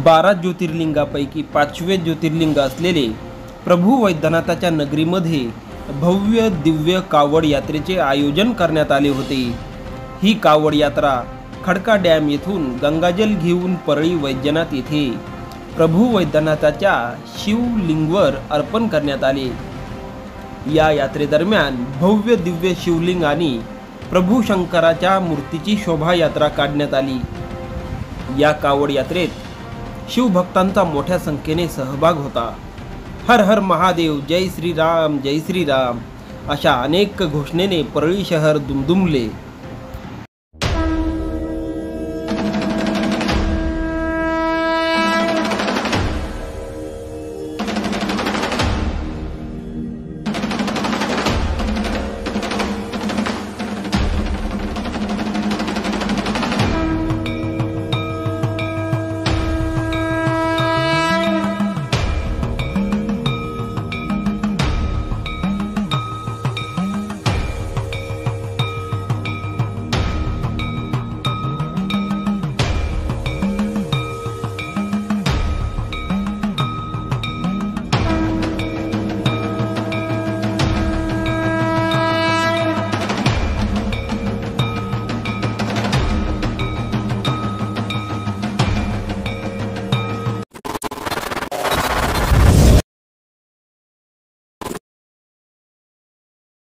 12 ज्योतिर्लिंगापैकी 5वे ज्योतिर्लिंग असलेले प्रभू वैद्यनाथाच्या नगरीमध्ये भव्य दिव्य कावड यात्रेचे आयोजन करण्यात आले होते। ही कावड यात्रा खडका डॅम येथून गंगाजल घेऊन परळी वैद्यनाथ येथे प्रभू वैद्यनाथाच्या शिवलिंगवर अर्पण करण्यात आले। या यात्रेदरम्यान भव्य दिव्य शिवलिंग आणि प्रभू शंकराच्या मूर्तीची शोभायात्रा काढण्यात आली। या कावड यात्रेत शिवभक्तांचा मोठ्या संख्येने सहभाग होता। हर हर महादेव, जय श्रीराम अशा अनेक घोषणेने परळी शहर दुमदुमले।